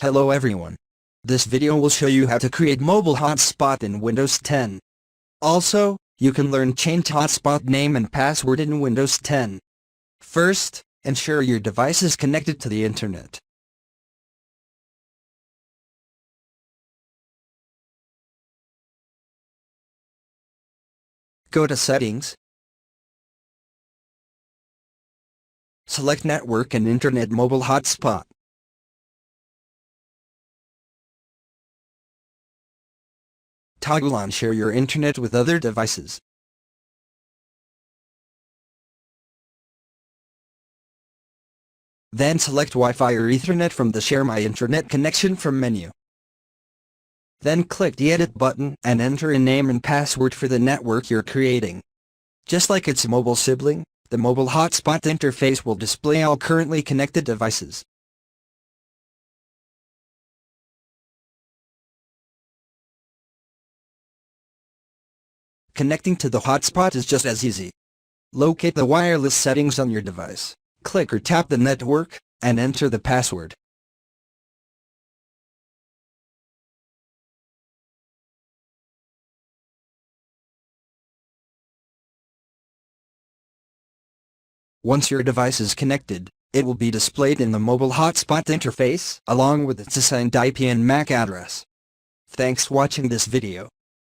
Hello everyone. This video will show you how to create mobile hotspot in Windows 10. Also, you can learn change hotspot name and password in Windows 10. First, ensure your device is connected to the internet. Go to Settings. Select Network and Internet Mobile Hotspot. Toggle on Share your internet with other devices. Then select Wi-Fi or Ethernet from the Share My Internet connection from menu. Then click the Edit button and enter a name and password for the network you're creating. Just like its mobile sibling, the mobile hotspot interface will display all currently connected devices. Connecting to the hotspot is just as easy. Locate the wireless settings on your device, click or tap the network, and enter the password. Once your device is connected, it will be displayed in the mobile hotspot interface, along with its assigned IP and MAC address. Thanks for watching this video.